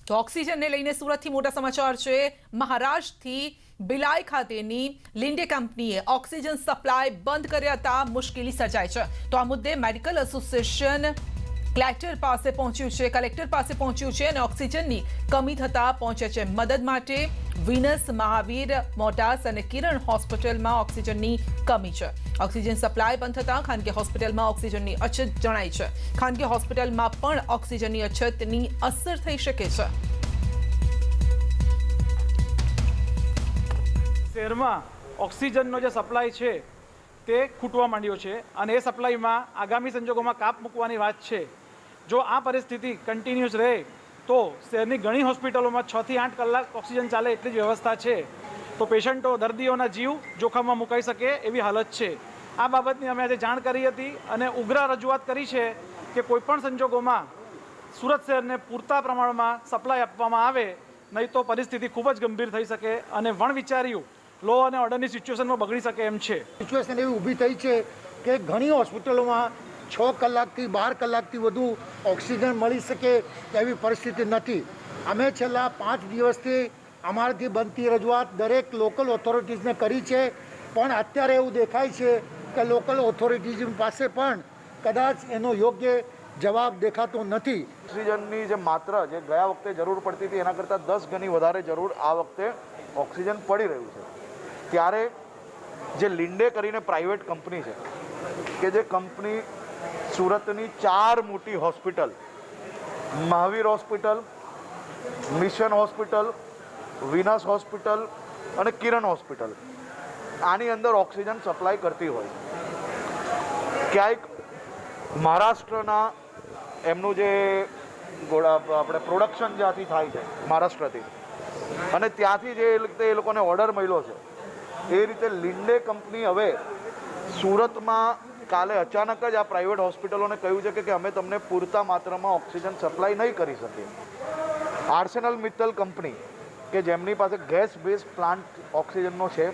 તો ઓક્સિજનને લઈને સુરતથી મોટા સમાચાર છે। મહારાષ્ટ્રથી બિલાઈ ખાતેની લિન્ડે કંપનીએ ઓક્સિજન સપ્લાય બંધ કર્યા હતા। મુશ્કેલી સર્જાઈ છે। તો આ મુદ્દે મેડિકલ એસોસિએશન કલેક્ટર પાસે પહોંચ્યું છે અને ઓક્સિજનની કમી થતા પહોંચ્યા છે મદદ માટે। વિનસ, મહાવીર મોટાસ અને કિરણ હોસ્પિટલમાં ઓક્સિજનની કમી છે। ઓક્સિજન સપ્લાય બંધ થતા ખાનગી હોસ્પિટલમાં ઓક્સિજનની અછત જણાઈ છે। ખાનગી હોસ્પિટલમાં પણ ઓક્સિજનની અછતની અસર થઈ શકે છે। શહેરમાં ઓક્સિજનનો જે સપ્લાય છે તે ખૂટવા માંડ્યો છે અને એ સપ્લાયમાં આગામી સંજોગોમાં કાપ મૂકવાની વાત છે। જો આ પરિસ્થિતિ કન્ટિન્યુઅસ રહે તો શહેરની ઘણી હોસ્પિટલોમાં 6 થી 8 કલાક ઓક્સિજન ચાલે એટલી જ વ્યવસ્થા છે। તો પેશન્ટો, દર્દીઓના જીવ જોખમમાં મુકાઈ શકે એવી હાલત છે। આ બાબતની અમે આજે જાણ કરી હતી અને ઉગ્ર રજૂઆત કરી છે કે કોઈપણ સંજોગોમાં સુરત શહેરને પૂરતા પ્રમાણમાં સપ્લાય આપવામાં આવે, નહીં તો પરિસ્થિતિ ખૂબ જ ગંભીર થઈ શકે અને વણવિચાર્યું લો અને ઓર્ડરની સિચ્યુએશનમાં બગડી શકે એમ છે। સિચ્યુએશન એવી ઊભી થઈ છે કે ઘણી હોસ્પિટલોમાં 6 કલાકથી 12 કલાકથી વધુ ઓક્સિજન મળી શકે એવી પરિસ્થિતિ નથી। અમે છેલ્લા 5 દિવસથી અમારાથી બનતી રજૂઆત દરેક લોકલ ઓથોરિટીઝને કરી છે, પણ અત્યારે એવું દેખાય છે કે લોકલ ઓથોરિટીઝ પાસે પણ કદાચ એનો યોગ્ય જવાબ દેખાતો નથી। ઓક્સિજનની જે માત્રા જે ગયા વખતે જરૂર પડતી હતી એના કરતાં 10 ગણી વધારે જરૂર આ વખતે ઓક્સિજન પડી રહ્યું છે। ત્યારે જે લિન્ડે કરીને પ્રાઇવેટ કંપની છે કે જે કંપની સુરતની 4 મોટી hospital, Mahavir hospital, mission hospital, Venus hospital અને કિરણ હોસ્પિટલ, આની અંદર ઓક્સિજન સપ્લાય કરતી હોય, ક્યાંક મહારાષ્ટ્રના એમનું જે આપણે પ્રોડક્શન જ્યાંથી થાય છે મહારાષ્ટ્રથી અને ત્યાંથી જે રીતે એ લોકોને ઓર્ડર મળ્યો છે એ રીતે લિન્ડે કંપની હવે સુરતમાં કાલે અચાનક જ આ પ્રાઇવેટ હોસ્પિટલોને કહ્યું છે કે અમે તમને પૂરતા માત્રામાં ઓક્સિજન સપ્લાય નહીં કરી શકીએ। આર્સેનલ મિત્તલ કંપની કે જેમની પાસે ગેસ બેઝ પ્લાન્ટ ઓક્સિજનનો છે,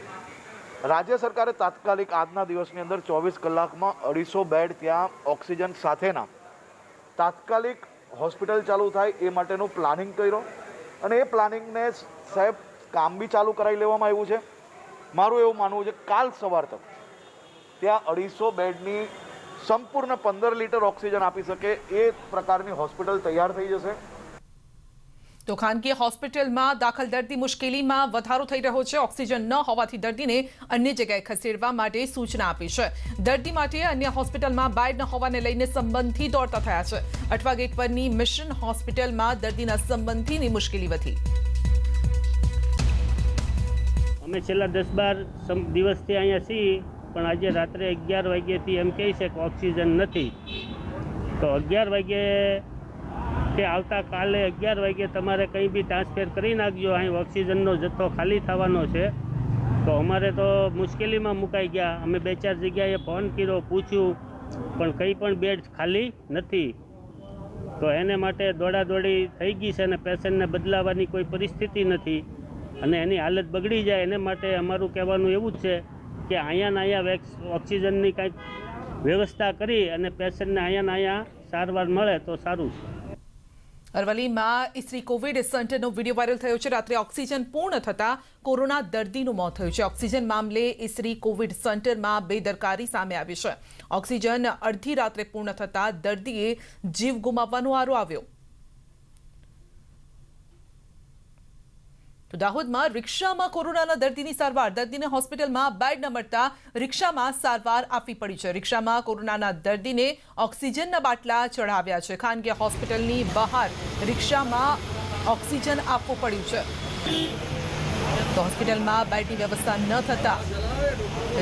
રાજ્ય સરકારે તાત્કાલિક આજના દિવસની અંદર 24 કલાકમાં 250 બેડ ત્યાં ઓક્સિજન સાથેના તાત્કાલિક હોસ્પિટલ ચાલુ થાય એ માટેનું પ્લાનિંગ કર્યો અને એ પ્લાનિંગને સાહેબ કામ બી ચાલુ કરાવી લેવામાં આવ્યું છે। મારું એવું માનવું છે કાલ સવાર તક ત્યાં 250 બેડની સંપૂર્ણ 15 લીટર ઓક્સિજન આપી શકે એ પ્રકારની હોસ્પિટલ તૈયાર થઈ જશે। તો ખાનગી હોસ્પિટલમાં દાખલ દર્દી મુશ્કેલીમાં વધારો થઈ રહ્યો છે। ઓક્સિજન ન હોવાથી દર્દીને અન્ય જગ્યાએ ખસેડવા માટે સૂચના આપી છે। દર્દી માટે અન્ય હોસ્પિટલમાં બેડ ન હોવાને લઈને સંબંધી દોડતા થયા છે। અઠવા ગેટ પરની મિશન હોસ્પિટલમાં દર્દીના સંબંધીની મુશ્કેલી વધી। અમે છેલ્લા 10-12 દિવસથી અહીંયા છીએ, પણ આજે રાત્રે 11 વાગ્યાથી એમ કહે છે કે ઓક્સિજન નથી। તો 11 વાગ્યે કે આવતા કાલે 11 વાગ્યે તમારે કંઈ બી ટ્રાન્સફર કરી નાખજો, અહીં ઓક્સિજનનો જથ્થો ખાલી થવાનો છે। તો અમારે તો મુશ્કેલીમાં મુકાઈ ગયા। અમે 2-4 જગ્યાએ ફોન કર્યો, પૂછ્યું, પણ કંઈ પણ બેડ ખાલી નથી। તો એને માટે દોડાદોડી થઈ ગઈ છે અને પેશન્ટને બદલાવાની કોઈ પરિસ્થિતિ નથી અને એની હાલત બગડી જાય એને માટે અમારું કહેવાનું એવું જ છે કે અહીંયા ઓક્સિજનની કંઈક વ્યવસ્થા કરી અને પેશન્ટને અહીંયા સારવાર મળે તો સારું છે। અરવલ્લીમાં ઇસરી કોવિડ સેન્ટરનો વિડીયો વાયરલ થયો છે। રાત્રે ઓક્સિજન પૂર્ણ થતા કોરોના દર્દીનું મોત થયું છે। ઓક્સિજન મામલે ઇસરી કોવિડ સેન્ટરમાં બેદરકારી સામે આવી છે। ઓક્સિજન અડધી રાત્રે પૂર્ણ થતા દર્દીએ જીવ ગુમાવવાનો વારો આવ્યો। તો દાહોદમાં રિક્ષામાં કોરોનાના દર્દીની સારવાર। દર્દીને હોસ્પિટલમાં બેડ ન મળતા રિક્ષામાં સારવાર આપવી પડી છે। રિક્ષામાં કોરોનાના દર્દીને ઓક્સિજનના બાટલા ચઢાવ્યા છે। ખાનગી હોસ્પિટલની બહાર રિક્ષામાં ઓક્સિજન આપવું પડ્યું છે। તો હોસ્પિટલમાં બેડની વ્યવસ્થા ન થતા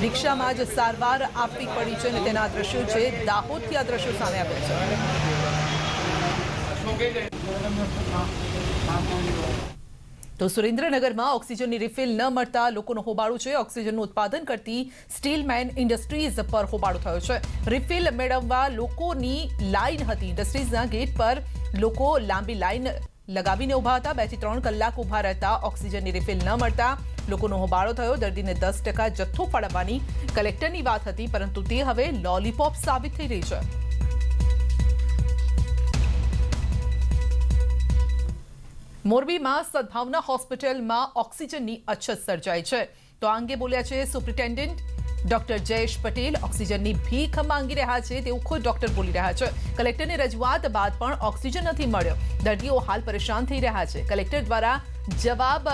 રિક્ષામાં જ સારવાર આપવી પડી છે અને તેના દ્રશ્યો છે। દાહોદથી આ દ્રશ્યો સામે આવ્યા છે। તો સુરેન્દ્રનગરમાં ઓક્સિજનની રિફિલ ન મળતા લોકોનો હોબાળો છે। ઓક્સિજનનું ઉત્પાદન કરતી સ્ટીલમેન ઇન્ડસ્ટ્રીઝ પર હોબાળો થયો છે। રિફિલ મેળવવા લોકોની લાઈન હતી। ઇન્ડસ્ટ્રીઝના ગેટ પર લોકો લાંબી લાઈન લગાવીને ઊભા હતા। 2 થી 3 કલાક ઊભા રહેતા ઓક્સિજનની રિફિલ ન મળતા લોકોનો હોબાળો થયો। દર્દીને 10% જથ્થો ફાળવવાની કલેક્ટરની વાત હતી, પરંતુ તે હવે લોલીપોપ સાબિત થઈ રહી છે। મોરબીમાં સદભાવના હોસ્પિટલમાં ઓક્સિજનની અછત સર્જાઈ છે. તો આ અંગે બોલ્યા છે સુપ્રિન્ટેન્ડન્ટ ડોક્ટર જયેશ પટેલ. ઓક્સિજનની ભીખ માંગી રહ્યા છે તેવું ખુદ ડોક્ટર બોલી રહ્યા છે. કલેક્ટરની રજૂઆત બાદ પણ ઓક્સિજન નથી મળ્યો. દર્દીઓ હાલ પરેશાન થઈ રહ્યા છે. કલેક્ટર દ્વારા જવાબ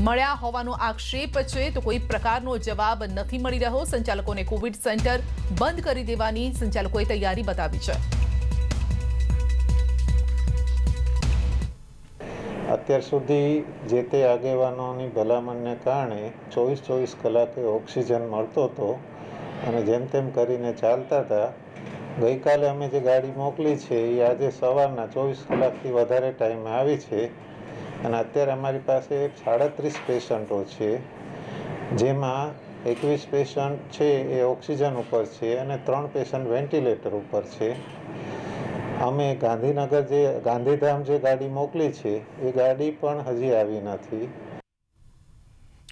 મળ્યા હોવાનો આક્ષેપ છે, તો કોઈ પ્રકારનો જવાબ નથી મળી રહ્યો. સંચાલકોને કોવિડ સેન્ટર બંધ કરી દેવાની સંચાલકોએ તૈયારી બતાવી છે. અત્યાર સુધી જે તે આગેવાનોની ભલામણને કારણે 24 કલાકે ઓક્સિજન મળતો હતો અને જેમ તેમ કરીને ચાલતા હતા. ગઈકાલે અમે જે ગાડી મોકલી છે એ આજે સવારના 24 કલાકથી વધારે ટાઈમે આવી છે અને અત્યારે અમારી પાસે 37 પેશન્ટો છે, જેમાં 21 પેશન્ટ છે એ ઓક્સિજન ઉપર છે અને 3 પેશન્ટ વેન્ટિલેટર ઉપર છે. અમે ગાંધીનગર જે ગાંધીધામ જે ગાડી મોકલી છે એ ગાડી પણ હજી આવી નથી.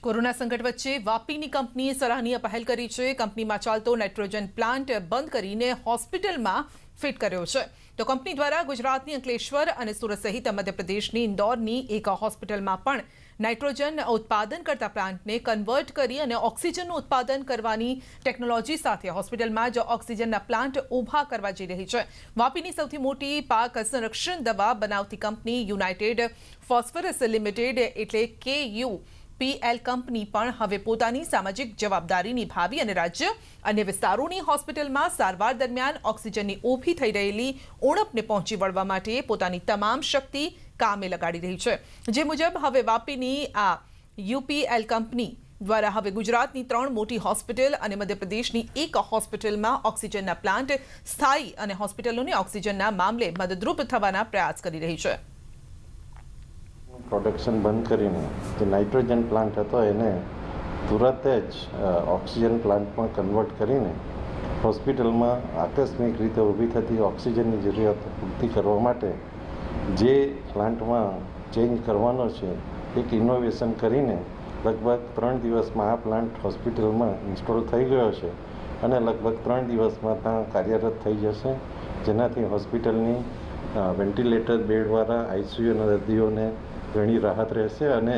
કોરોના સંકટ વચ્ચે વાપીની કંપનીએ સરાહનીય પહેલ કરી છે. કંપનીમાં ચાલતો નાઇટ્રોજન પ્લાન્ટ બંધ કરીને હોસ્પિટલમાં ફિટ કર્યો છે. તો કંપની દ્વારા ગુજરાતની અંકલેશ્વર અને સુરત સહિત મધ્યપ્રદેશની ઇન્દોરની એક હોસ્પિટલમાં પણ નાઇટ્રોજન ઉત્પાદન કરતા પ્લાન્ટને કન્વર્ટ કરી અને ઓક્સિજનનું ઉત્પાદન કરવાની ટેકનોલોજી સાથે હોસ્પિટલમાં જ ઓક્સિજનના પ્લાન્ટ ઊભા કરવા જઈ રહી છે. વાપીની સૌથી મોટી પાક સંરક્ષણ દવા બનાવતી કંપની યુનાઇટેડ ફોસ્ફરસ લિમિટેડ એટલે KUPL કંપની પણ હવે પોતાની સામાજિક જવાબદારી નિભાવી અને રાજ્ય અન્ય વિસ્તારોની હોસ્પિટલમાં સારવાર દરમિયાન ઓક્સિજનની ઊભી થઈ રહેલી ઉણપને પહોંચી વળવા માટે પોતાની તમામ શક્તિ કામે લગાડી રહી છે. જે મુજબ હવે વાપીની આ UPL કંપની દ્વારા હવે ગુજરાતની 3 મોટી હોસ્પિટલ અને મધ્યપ્રદેશની એક હોસ્પિટલમાં ઓક્સિજનના પ્લાન્ટ સ્થાયી અને હોસ્પિટલોને ઓક્સિજનના મામલે મદદરૂપ થવાના પ્રયાસ કરી રહી છે. પ્રોડક્શન બંધ કરીને જે નાઇટ્રોજન પ્લાન્ટ હતો એને તુરત જ ઓક્સિજન પ્લાન્ટમાં કન્વર્ટ કરીને હોસ્પિટલમાં આકસ્મિક રીતે ઊભી થતી ઓક્સિજનની જરૂરિયાત પૂર્તિ કરવા માટે જે પ્લાન્ટમાં ચેન્જ કરવાનો છે એક ઇનોવેશન કરીને લગભગ 3 દિવસમાં આ પ્લાન્ટ હોસ્પિટલમાં ઇન્સ્ટોલ થઈ ગયો છે અને લગભગ 3 દિવસમાં ત્યાં કાર્યરત થઈ જશે, જેનાથી હોસ્પિટલની વેન્ટિલેટર બેડવાળા ICUના દર્દીઓને ઘણી રાહત રહેશે અને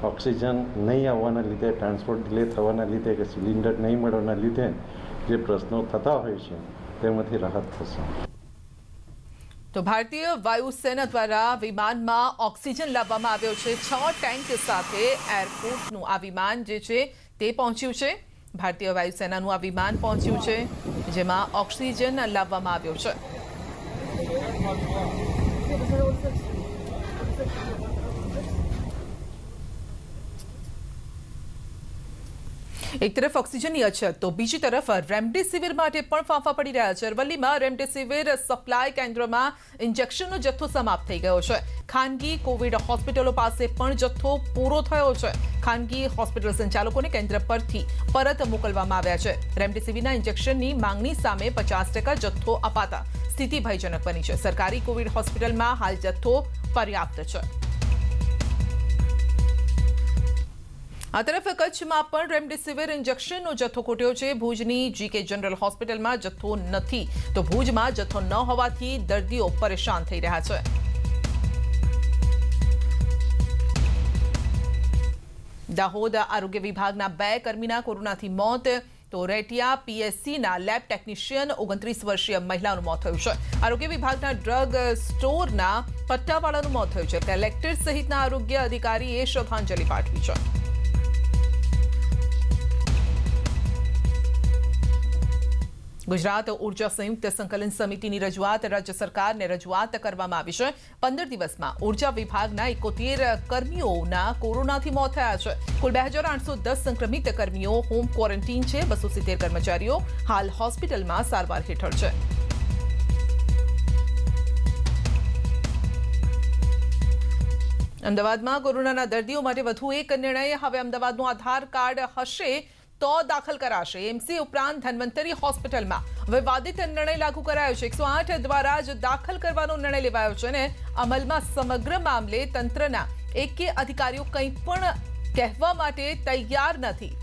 ઓક્સિજન નહીં આવવાના લીધે, ટ્રાન્સપોર્ટ ડિલે થવાના લીધે કે સિલિન્ડર નહીં મળવાના લીધે જે પ્રશ્નો થતા હોય છે તેમાંથી રાહત થશે. તો ભારતીય વાયુસેના દ્વારા વિમાનમાં ઓક્સિજન લાવવામાં આવ્યો છે. 6 ટેન્ક સાથે એરફોર્સનું આ વિમાન જે છે તે પહોંચ્યું છે. ભારતીય વાયુસેનાનું આ વિમાન પહોંચ્યું છે જેમાં ઓક્સિજન લાવવામાં આવ્યો છે. એક તરફ ઓક્સિજનની અછત તો બીજી તરફ રેમડેસિવિર માટે પણ ફાંફા પડી રહ્યા છે. અરવલ્લીમાં રેમડેસિવિર સપ્લાય કેન્દ્રમાં ઇન્જેક્શનનો જથ્થો સમાપ્ત થઈ ગયો છે. ખાનગી કોવિડ હોસ્પિટલો પાસે પણ જથ્થો પૂરો થયો છે. ખાનગી હોસ્પિટલ સંચાલકોને કેન્દ્ર પરથી પરત મોકલવામાં આવ્યા છે. રેમડેસિવિરના ઇન્જેક્શનની માંગણી સામે 50% જથ્થો અપાતા સ્થિતિ ભયજનક બની છે. સરકારી કોવિડ હોસ્પિટલમાં હાલ જથ્થો પર્યાપ્ત છે. આ તરફ કચ્છમાં પણ રેમડેસિવિર ઇન્જેક્શનનો જથ્થો ખૂટ્યો છે. ભુજની GK જનરલ હોસ્પિટલમાં જથ્થો નથી, તો ભુજમાં જથ્થો ન હોવાથી દર્દીઓ પરેશાન થઈ રહ્યા છે. દાહોદ આરોગ્ય વિભાગના 2 કર્મીના કોરોનાથી મોત. તો રેટિયા PSCના લેબ ટેકનિશિયન 29 વર્ષીય મહિલાનું મોત થયું છે. આરોગ્ય વિભાગના ડ્રગ સ્ટોરના પટ્ટાવાળાનું મોત થયું છે. કલેક્ટર સહિતના આરોગ્ય અધિકારીએ શ્રદ્ધાંજલિ પાઠવી છે. ગુજરાત ઉર્જા સંયુક્ત સંકલન સમિતિની રજૂઆત રાજ્ય સરકારને રજૂઆત કરવામાં આવી છે. 15 દિવસમાં ઉર્જા વિભાગના 71 કર્મીઓના કોરોનાથી મોત થયા છે. કુલ 2810 સંક્રમિત કર્મીઓ હોમ ક્વોરન્ટીન છે. 270 કર્મચારીઓ હાલ હોસ્પિટલમાં સારવાર હેઠળ છે. અમદાવાદમાં કોરોનાના દર્દીઓ માટે વધુ એક નિર્ણય. હવે અમદાવાદનું આધાર કાર્ડ હશે તો દાખલ કરાશે. એમસી ઉપરાંત ધન્વંતરી હોસ્પિટલમાં વિવાદિત નિર્ણય લાગુ કરાયો છે. 108 દ્વારા જ દાખલ કરવાનો નિર્ણય લેવાયો છે અને અમલમાં સમગ્ર મામલે તંત્રના એકે અધિકારીઓ કંઈ પણ કહેવા માટે તૈયાર નથી.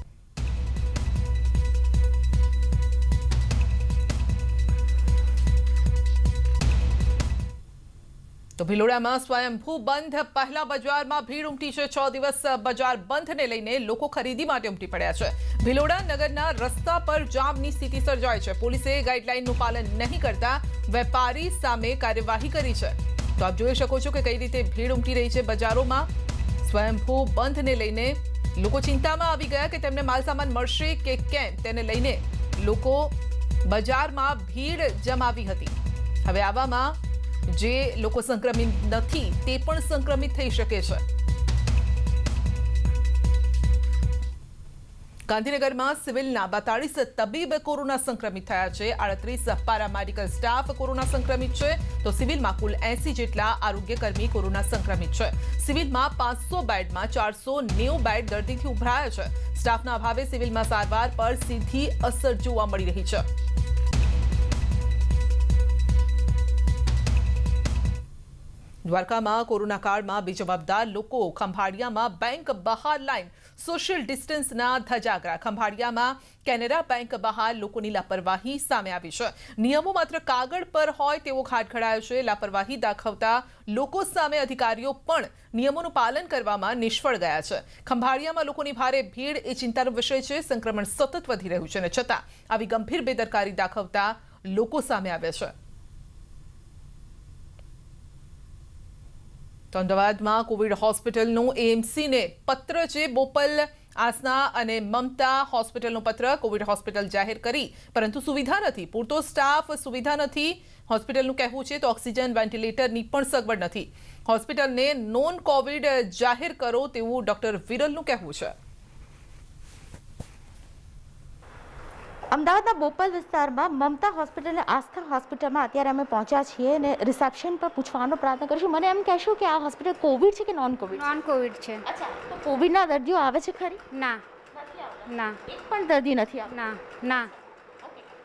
તો ભિલોડામાં સ્વયંભૂ બંધ પહેલા બજારમાં ભીડ ઉમટી છે। 6 દિવસ બજાર બંધને લઈને લોકો ખરીદી માટે ઉમટી પડ્યા છે। ભિલોડા નગરના રસ્તા પર જામની સ્થિતિ સર્જાઈ છે। પોલીસે ગાઈડલાઈનનું પાલન નહીં કરતા વેપારી સામે કાર્યવાહી કરી છે। તો આપ જોઈ શકો છો કે કઈ રીતે ભીડ ઉમટી રહી છે બજારોમાં। સ્વયંભૂ બંધને લઈને લોકો ચિંતામાં આવી ગયા કે તેમને માલસામાન મળશે કે કેમ, તેને લઈને લોકો બજારમાં ભીડ જમાવી હતી। હવે આવામાં જે લોકો સંક્રમિત નથી તે પણ સંક્રમિત થઈ શકે છે। ગાંધીનગરમાં સિવિલના 42 તબીબ કોરોના સંક્રમિત થયા છે। 38 પેરામેડિકલ સ્ટાફ કોરોના સંક્રમિત છે, તો સિવિલમાં કુલ 80 જેટલા આરોગ્યકર્મી કોરોના સંક્રમિત છે। સિવિલમાં 500 બેડમાં 490 બેડ દર્દીથી ઉભરાયા છે। સ્ટાફના અભાવે સિવિલમાં સારવાર પર સીધી અસર જોવા મળી રહી છે। દ્વારકામાં કોરોના કાળમાં બેજવાબદાર લોકો ખંભાળિયામાં બેંક બહાર લાઈન, સોશિયલ ડિસ્ટન્સના ધજાગરા। ખંભાળિયામાં કેનેરા બેંક બહાર લોકોની લાપરવાહી સામે આવી છે। નિયમો માત્ર કાગળ પર હોય તેવો ઘાટ ઘડાયો છે। લાપરવાહી દાખવતા લોકો સામે અધિકારીઓ પણ નિયમોનું પાલન કરવામાં નિષ્ફળ ગયા છે। ખંભાળિયામાં લોકોની ભારે ભીડ એ ચિંતાનો વિષય છે। સંક્રમણ સતત વધી રહ્યું છે અને છતાં આવી ગંભીર બેદરકારી દાખવતા લોકો સામે આવ્યા છે। તો અમદાવાદમાં કોવિડ હોસ્પિટલનું એએમસીને પત્ર છે। બોપલ, આસના અને મમતા હોસ્પિટલનો પત્ર કોવિડ હોસ્પિટલ જાહેર કરી, પરંતુ સુવિધા નથી, પૂરતો સ્ટાફ, સુવિધા નથી હોસ્પિટલનું કહેવું છે। તો ઓક્સિજન, વેન્ટિલેટરની પણ સગવડ નથી। હોસ્પિટલને નોન કોવિડ જાહેર કરો તેવું ડોક્ટર વિરલનું કહેવું છે। અમદાવાદના બોપલ વિસ્તારમાં મમતા હોસ્પિટલ અને આસ્થા હોસ્પિટલમાં અત્યારે અમે પહોંચ્યા છીએ અને રિસેપ્શન પર પૂછવાનો પ્રયત્ન કરીશું। મને એમ કહેશો કે આ હોસ્પિટલ કોવિડ છે કે નોન કોવિડ? નોન કોવિડ છે। અચ્છા, તો કોવિડના દર્દીઓ આવે છે ખરી? ના, ના, એક પણ દર્દી નથી આવતા? ના, ના।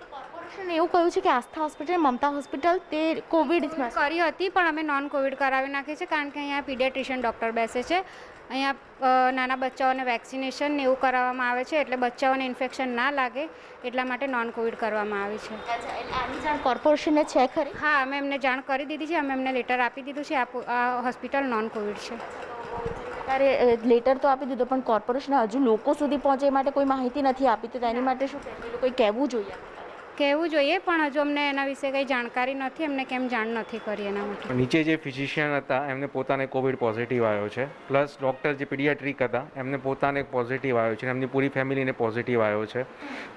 કોર્પોરેશને એવું કહ્યું છે કે આસ્થા હોસ્પિટલ, મમતા હોસ્પિટલ તે કોવિડમાં કરી હતી, પણ અમે નોન કોવિડ કરાવી નાખી છે, કારણ કે અહીંયા પીડિયાટ્રિશિયન ડૉક્ટર બેસે છે। અહીંયા નાના બચ્ચાઓને વેક્સિનેશન ને એવું કરાવવામાં આવે છે, એટલે બચ્ચાઓને ઇન્ફેક્શન ના લાગે એટલા માટે નોન કોવિડ કરવામાં આવી છે। અચ્છા, એટલે આની જાણ કોર્પોરેશનને છે ખરી? હા, અમે એમને જાણ કરી દીધી છે। અમે એમને લેટર આપી દીધું છે, આ હોસ્પિટલ નોન કોવિડ છે। ત્યારે લેટર તો આપી દીધો, પણ કોર્પોરેશન હજુ લોકો સુધી પહોંચે એ માટે કોઈ માહિતી નથી આપી, તો તેની માટે શું કોઈ કહેવું જોઈએ? કહેવું જોઈએ, પણ હજુ અમને એના વિશે કંઈ જાણકારી નથી, એમને કેમ જાણ નથી કરી એના માટે। નીચે જે ફિઝિશિયન હતા એમને પોતાને કોવિડ પોઝિટિવ આવ્યો છે, પ્લસ ડૉક્ટર જે પીડિયાટ્રિક હતા એમને પોતાને પોઝિટિવ આવ્યો છે, એમની પૂરી ફેમિલીને પોઝિટિવ આવ્યો છે।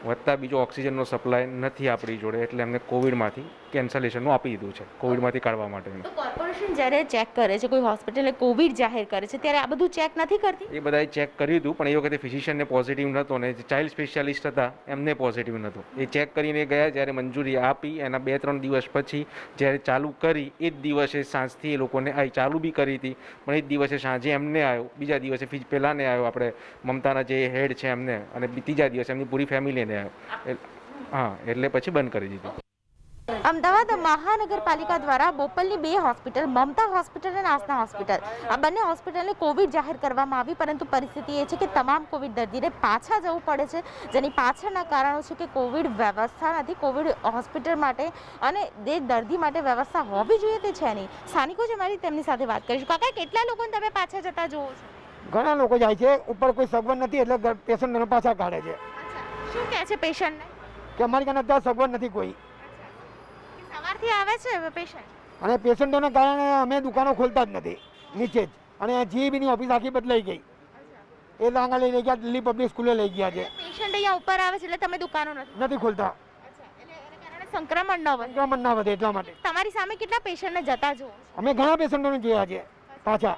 વધતા બીજો ઓક્સિજનનો સપ્લાય નથી આપણી જોડે, એટલે એમને કોવિડમાંથી કેન્સલેશનનું આપી દીધું છે, કોવિડમાંથી કાઢવા માટેનું। કોર્પોરેશન જ્યારે ચેક કરે છે, કોઈ હોસ્પિટલે કોવિડ જાહેર કરે છે, ત્યારે આ બધું ચેક નથી કરતી? એ બધાએ ચેક કર્યું હતું, પણ એ વખતે ફિઝિશિયનને પોઝિટિવ નહોતો ને જે ચાઇલ્ડ સ્પેશિયાલિસ્ટ હતા એમને પોઝિટિવ નહોતો। એ ચેક કરીને ગયા, જ્યારે મંજૂરી આપી એના 2-3 દિવસ પછી જ્યારે ચાલુ કરી એ જ દિવસે સાંજથી એ લોકોને આવી ચાલુ બી કરી હતી, પણ એ જ દિવસે સાંજે એમને આવ્યો, બીજા દિવસે પહેલાંને આવ્યો આપણે મમતાના જે હેડ છે એમને, અને ત્રીજા દિવસે એમની પૂરી ફેમિલીને આવ્યો। હા, એટલે પછી બંધ કરી દીધું। અમદાવાદ મહાનગરપાલિકા દ્વારા બોપલની 2 હોસ્પિટલ, મમતા હોસ્પિટલ અને આસ્થા હોસ્પિટલ, આ બંને હોસ્પિટલને કોવિડ જાહેર કરવામાં આવી, પરંતુ પરિસ્થિતિ એ છે કે તમામ કોવિડ દર્દીને પાછા જવું પડે છે, જેની પાછળના કારણો છે કે કોવિડ વ્યવસ્થા નથી કોવિડ હોસ્પિટલ માટે, અને જે દર્દી માટે વ્યવસ્થા હોવી જોઈએ તે છે નહીં। સ્થાનિકો છે મારી, તેમની સાથે વાત કરીશું। કાકા, કેટલા લોકોને તમે પાછા જતા જોવો છો? ઘણા લોકો જાય છે, ઉપર કોઈ સગવડ નથી એટલે પેશન્ટને પાછા કાઢે છે। શું કહે છે પેશન્ટને? કે અમારી કારણે અત્યારે સગવડ નથી કોઈ, સવારથી આવે છે પેશન્ટ, અને પેશન્ટોને કારણે અમે દુકાનો ખોલતા જ નથી નીચે જ, અને જીબીની ઓફિસ આખી બદલાઈ ગઈ, એ લાંગા લઈ ગયા, દિલ્હી પબ્લિક સ્કૂલે લઈ ગયા છે। પેશન્ટ અહીંયા ઉપર આવે છે એટલે તમે દુકાનો નથી ખોલતા, સંક્રમણ ન વધે એટલા માટે। તમારી સામે કેટલા પેશન્ટને જતા જોવો? અમે ઘણા પેશન્ટોને જોયા છે પાછા।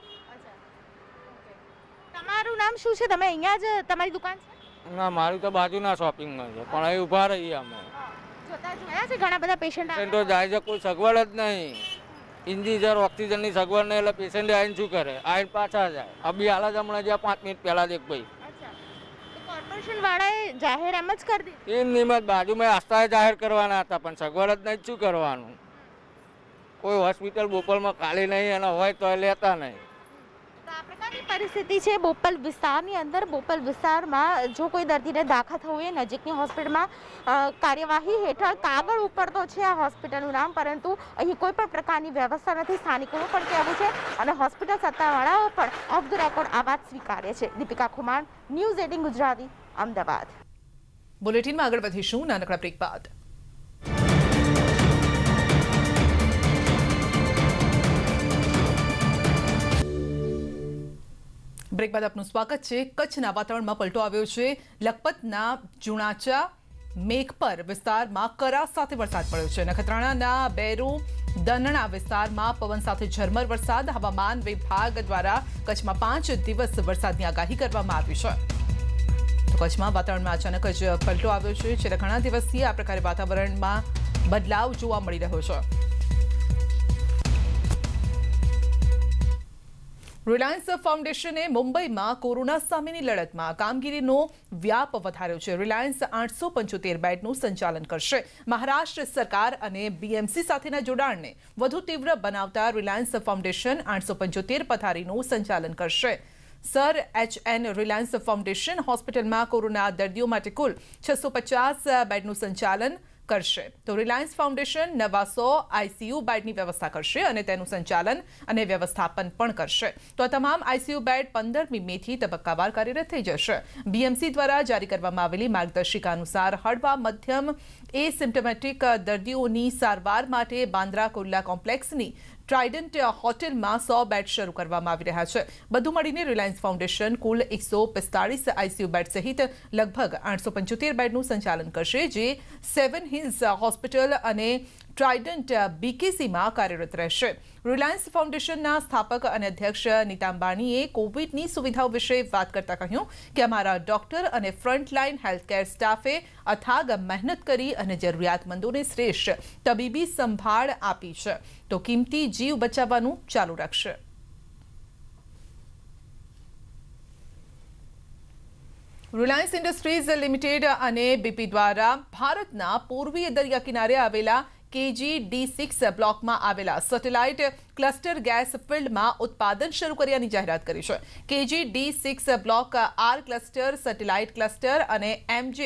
તમારું નામ શું છે? તમે અહીંયા જ તમારી દુકાન છે? ના, મારી તો બાજુના શોપિંગમાં છે, પણ અહીં ઊભા રહીએ અમે। જોતા જોયા છે ઘણા બધા પેશન્ટ પેશન્ટો જાય છે, કોઈ સગવડ જ નહીં, ઇન્જીજર ઓક્સિજનની સગવડ નહીં, એટલે પેશન્ટ આવીને શું કરે? આવીને પાછા જાય। અભી હાલ જ હમણાં જ્યાં 5 મિનિટ પહેલાં જ એક ભાઈ કોર્પોરેશન વાળાએ જાહેર એમ જ કરી દીધું? એમ નિયમિત બાજુમાં આસ્થાએ જાહેર કરવાના હતા, પણ સગવડ જ નહીં, શું કરવાનું? કોઈ હોસ્પિટલ બોપલમાં ખાલી નહીં, અને હોય તો લેતા નહીં। આ પ્રકારની પરિસ્થિતિ છે બોપલ વિસ્તારની અંદર. બોપલ વિસ્તારમાં જો કોઈ દર્દીને દાખલ થવું હોય નજીકની હોસ્પિટલમાં કાર્યવાહી હેઠળ કાગળ ઉપર તો છે આ હોસ્પિટલનું નામ, પરંતુ અહીં કોઈ પણ પ્રકારની વ્યવસ્થા નથી. સ્થાનિકોનું પણ કહેવું છે અને હોસ્પિટલ સત્તાવાળાઓ પણ ઓફ ધ રેકોર્ડ આ વાત સ્વીકારે છે. દીપિકા ખુમાણ, ન્યૂઝ 18 ગુજરાતી, અમદાવાદ. બુલેટિનમાં આગળ વધીશું નાનકડા બ્રેક બાદ. બ્રેક બાદ આપનું સ્વાગત છે. કચ્છના વાતાવરણમાં પલટો આવ્યો છે. લખપતના જુણાચા મેઘપર વિસ્તારમાં કરા સાથે વરસાદ પડ્યો છે. નખત્રાણાના બેરુ દનણા વિસ્તારમાં પવન સાથે ઝરમર વરસાદ. હવામાન વિભાગ દ્વારા કચ્છમાં 5 દિવસ વરસાદની આગાહી કરવામાં આવી છે. તો કચ્છમાં વાતાવરણમાં અચાનક જ પલટો આવ્યો છે. છેલ્લા ઘણા દિવસથી આ પ્રકારે વાતાવરણમાં બદલાવ જોવા મળી રહ્યો છે. રિલાયન્સ ફાઉન્ડેશને મુંબઈમાં કોરોના સામેની લડતમાં કામગીરીનો વ્યાપ વધાર્યો છે. રિલાયન્સ 875 બેડનું સંચાલન કરશે. મહારાષ્ટ્ર સરકાર અને બીએમસી સાથેના જોડાણને વધુ તીવ્ર બનાવતા રિલાયન્સ ફાઉન્ડેશન 875 પથારીનું સંચાલન કરશે. સર એચ.એન. રિલાયન્સ ફાઉન્ડેશન હોસ્પિટલમાં કોરોના દર્દીઓ માટે કુલ 650 બેડનું સંચાલન કરશે. તો રિલાયન્સ ફાઉન્ડેશન 900 આઈસીયુ બેડની વ્યવસ્થા કરશે અને તેનું સંચાલન અને વ્યવસ્થાપન પણ કરશે. તો આ તમામ આઈસીયુ બેડ 15મી મેથી તબક્કાવાર કાર્યરત થઈ જશે. બીએમસી દ્વારા જારી કરવામાં આવેલી માર્ગદર્શિકા અનુસાર હળવા મધ્યમ એસિમ્પ્ટોમેટિક દર્દીઓની સારવાર માટે બાંદ્રા કુર્લા કોમ્પ્લેક્સની ટ્રાઇડન્ટ હોટેલમાં 100 બેડ શરૂ કરવામાં આવી રહ્યા છે. બધું મળીને રિલાયન્સ ફાઉન્ડેશન કુલ 145 આઈસીયુ બેડ સહિત લગભગ 875 બેડનું સંચાલન કરશે, જે 7 હિલ્સ હોસ્પિટલ અને ટ્રાઇડન્ટ બીકેસીમાં કાર્યરત રહેશે. રિલાયન્સ ફાઉન્ડેશનના સ્થાપક અને અધ્યક્ષ નીતા અંબાણીએ કોવિડની સુવિધાઓ વિશે વાત કરતા કહ્યું કે અમારા ડોક્ટર અને ફ્રન્ટલાઇન હેલ્થકેર સ્ટાફે અથાગ મહેનત કરી અને જરૂરિયાતમંદોને શ્રેષ્ઠ તબીબી સંભાળ આપી છે. તો કિંમતી જીવ બચાવવાનું ચાલુ રાખશે. રિલાયન્સ ઇન્ડસ્ટ્રીઝ લિમિટેડ અને બીપી દ્વારા ભારતના પૂર્વીય દરિયા કિનારે આવેલા KG-D6 બ્લોકમાં આવેલા સેટેલાઇટ ક્લસ્ટર ગેસ ફિલ્ડમાં ઉત્પાદન શરૂ કર્યાની જાહેરાત કરી છે. KG-D6 block R cluster, satellite cluster અને MJ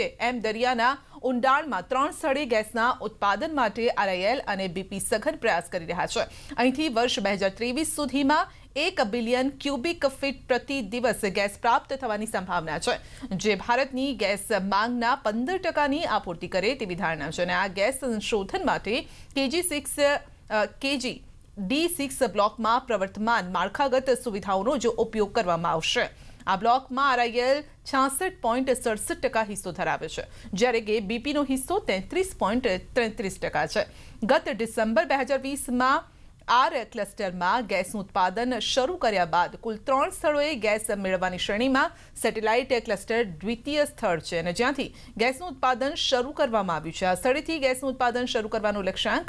દરિયાના ઊંડાણમાં 3 સ્થળે ગેસના ઉત્પાદન માટે RIL અને BP સઘન પ્રયાસ કરી રહ્યા છે. અહીંથી વર્ષ 2023 સુધીમાં 1 બિલિયન ક્યુબિક ફીટ પ્રતિ દિવસ ગેસ પ્રાપ્ત થવાની સંભાવના છે, જે ભારતની ગેસ માંગના 15%ની આપૂર્તિ કરે તેવી ધારણા છે. અને આ ગેસ સંશોધન માટે KG-D6 બ્લોકમાં પ્રવર્તમાન માળખાગત સુવિધાઓનો જ ઉપયોગ કરવામાં આવશે. આ બ્લોકમાં RIL 66.67% હિસ્સો ધરાવે છે, જ્યારે કે બીપીનો હિસ્સો 33.33% છે. ગત ડિસેમ્બર 2020માં આર ક્લસ્ટરમાં ગેસનું ઉત્પાદન શરૂ કર્યા બાદ કુલ 3 સ્થળોએ ગેસ મેળવવાની શ્રેણીમાં સેટેલાઇટ ક્લસ્ટર દ્વિતીય સ્થળ છે અને જ્યાંથી ગેસનું ઉત્પાદન શરૂ કરવામાં આવ્યું છે. આ સ્થળેથી ગેસનું ઉત્પાદન શરૂ કરવાનો લક્ષ્યાંક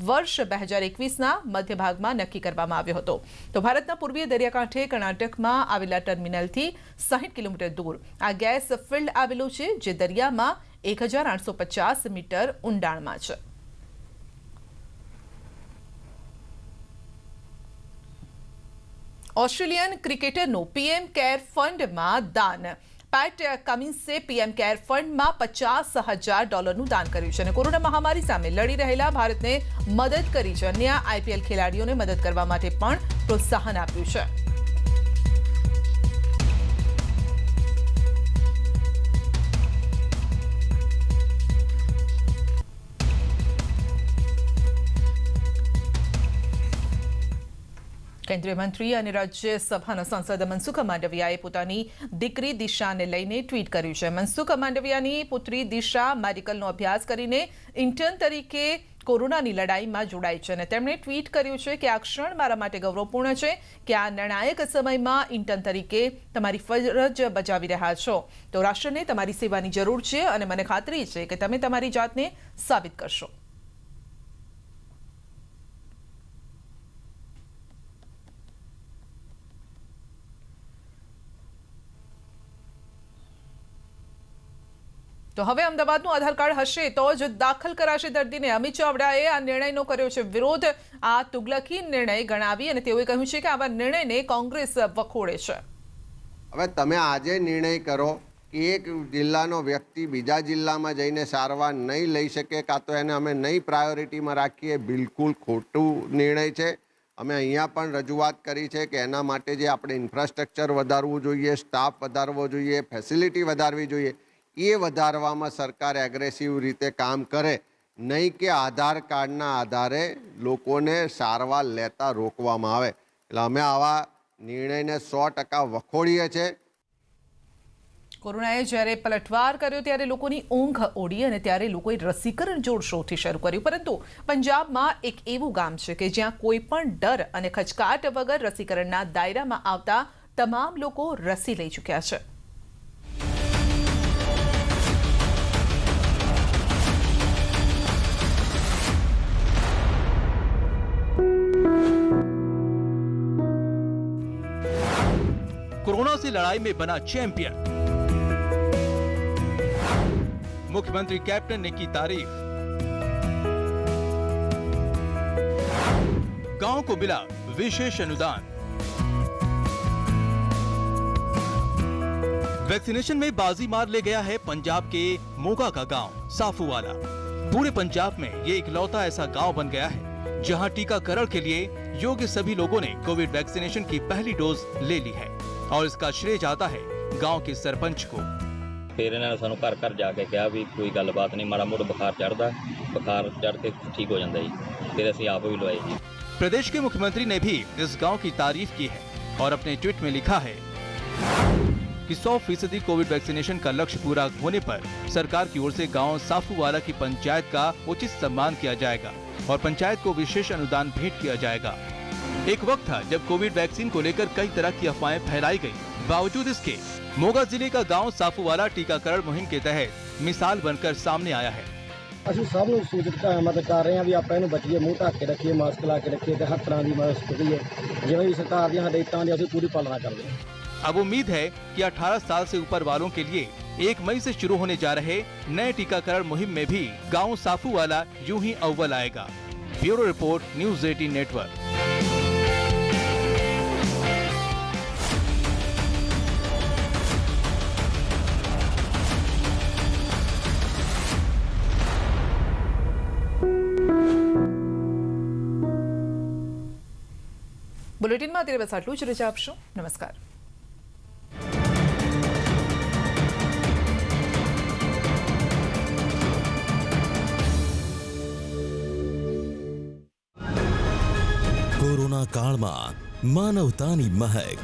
વર્ષ 2021ના મધ્ય ભાગમાં નક્કી કરવામાં આવ્યો હતો. તો ભારતના પૂર્વીય દરિયાકાંઠે કર્ણાટકમાં આવેલા ટર્મિનલથી 60 કિલોમીટર દૂર આ ગેસ ફિલ્ડ આવેલું છે, જે દરિયામાં 1850 મીટર ઊંડાણમાં છે. ઓસ્ટ્રેલિયન ક્રિકેટરનું પીએમ કેર ફંડમાં દાન. પેટ કમિન્સે પીએમ કેર ફંડમાં $50,000 દાન કર્યું છે અને કોરોના મહામારી સામે લડી રહેલા ભારતને મદદ કરી છે. અન્ય IPL ખેલાડીઓને મદદ કરવા માટે પણ પ્રોત્સાહન આપ્યું છે. કેન્દ્રીય મંત્રી અને રાજ્યસભાના સાંસદ મનસુખ માંડવિયાએ પોતાની દીકરી દિશાને લઈને ટ્વીટ કર્યું છે. મનસુખ માંડવિયાની પુત્રી દિશા મેડિકલનો અભ્યાસ કરીને ઇન્ટર્ન તરીકે કોરોનાની લડાઈમાં જોડાઈ છે અને તેમણે ટ્વીટ કર્યું છે કે આ ક્ષણ મારા માટે ગૌરવપૂર્ણ છે કે આ નિર્ણાયક સમયમાં ઇન્ટર્ન તરીકે તમારી ફરજ બજાવી રહ્યા છો. તો રાષ્ટ્રને તમારી સેવાની જરૂર છે અને મને ખાતરી છે કે તમે તમારી જાતને સાબિત કરશો. તો હવે અમદાવાદનું આધાર કાર્ડ હશે તો જ દાખલ કરાશે દર્દીને. અમિત ચાવડાએ આ નિર્ણયનો કર્યો છે વિરોધ. આ તુગલકી નિર્ણય ગણાવી અને તેઓએ કહ્યું છે કે આવા નિર્ણયને કોંગ્રેસ વખોડે છે. હવે તમે આજે નિર્ણય કરો કે એક જિલ્લાનો વ્યક્તિ બીજા જિલ્લામાં જઈને સારવાર નહીં લઈ શકે, કાં તો એને અમે નહીં પ્રાયોરિટીમાં રાખીએ, બિલકુલ ખોટું નિર્ણય છે. અમે અહીંયા પણ રજૂઆત કરી છે કે એના માટે જે આપણે ઇન્ફ્રાસ્ટ્રક્ચર વધારવું જોઈએ, સ્ટાફ વધારવો જોઈએ, ફેસિલિટી વધારવી જોઈએ, એ વધારવામાં સરકાર એગ્રેસિવ રીતે કામ કરે, નહીં કે આધાર કાર્ડના આધારે લોકોને સારવાર લેતા રોકવામાં આવે. એટલે અમે આવા નિર્ણયને 100% વખોડીએ છીએ. કોરોનાએ જ્યારે પલટવાર કર્યો ત્યારે લોકોની ઊંઘ ઓડી અને ત્યારે લોકોએ રસીકરણ જોરશોરથી શરૂ કર્યું. પરંતુ પંજાબમાં એક એવું ગામ છે કે જ્યાં કોઈ પણ ડર અને ખચકાટ વગર રસીકરણના દાયરામાં આવતા તમામ લોકો રસી લઈ ચૂક્યા છે. कोरोना से लड़ाई में बना चैंपियन, मुख्यमंत्री कैप्टन ने की तारीफ, गांव को मिला विशेष अनुदान, वैक्सीनेशन में बाजी मार ले गया है पंजाब के मोगा का गांव साफूवाला. पूरे पंजाब में ये इकलौता ऐसा गांव बन गया है जहां टीकाकरण के लिए योग्य सभी लोगों ने कोविड वैक्सीनेशन की पहली डोज ले ली है और इसका श्रेय जाता है गांव के सरपंच को. फिर इन्होंने सानू घर घर जाके कहा भी कोई गलबात नहीं, माड़ा मोटा बुखार चढ़ता, बुखार चढ़ के ठीक हो जाता जी. फिर असीं आप भी लवाई जी. प्रदेश के मुख्यमंत्री ने भी इस गांव की तारीफ की है और अपने ट्वीट में लिखा है कि 100% कोविड वैक्सीनेशन का लक्ष्य पूरा होने पर सरकार की ओर से गांव साफूवाला की पंचायत का उचित सम्मान किया जाएगा और पंचायत को विशेष अनुदान भेंट किया जाएगा. एक वक्त था जब कोविड वैक्सीन को लेकर कई तरह की अफवाहें फैलाई गई. बावजूद इसके मोगा जिले का गांव साफूवाला टीकाकरण मुहिम के तहत मिसाल बनकर सामने आया है. ਅਸੀਂ ਸਭ ਨੂੰ ਸੂਚਿਤ ਮਦਦ ਕਰ ਰਹੇ ਹਾਂ ਵੀ ਆਪਾਂ ਇਹਨੂੰ ਬਚੀਏ, ਮੂੰਹ ਢੱਕ ਕੇ ਰੱਖੀਏ, ਮਾਸਕ ਲਾ ਕੇ ਰੱਖੀਏ ਤੇ ਹਰ ਤਰ੍ਹਾਂ ਦੀ ਮਦਦ ਕਰੀਏ ਜਿਵੇਂ ਵੀ ਸਰਕਾਰ ਦੀਆਂ ਹਦਾਇਤਾਂ ਦੀ ਅਸੀਂ ਪੂਰੀ ਪਾਲਣਾ ਕਰਦੇ ਹਾਂ. अब उम्मीद है कि 18 साल से ऊपर वालों के लिए 1 मई से शुरू होने जा रहे नए टीकाकरण मुहिम में भी गांव साफूवाला यूं ही अव्वल आएगा. Bureau report, news 18 network. બુલેટિનમાં અત્યારે બસ આટલું જ. રજા આપશો. નમસ્કાર. કોરોના કાળમાં માનવતાની મહેક,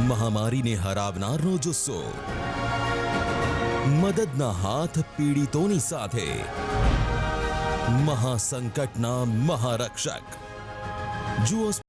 મહામારીને હરાવનારનો જુસ્સો, મદદના હાથ પીડિતોની સાથે, મહાસંકટના મહારક્ષક. જુઓ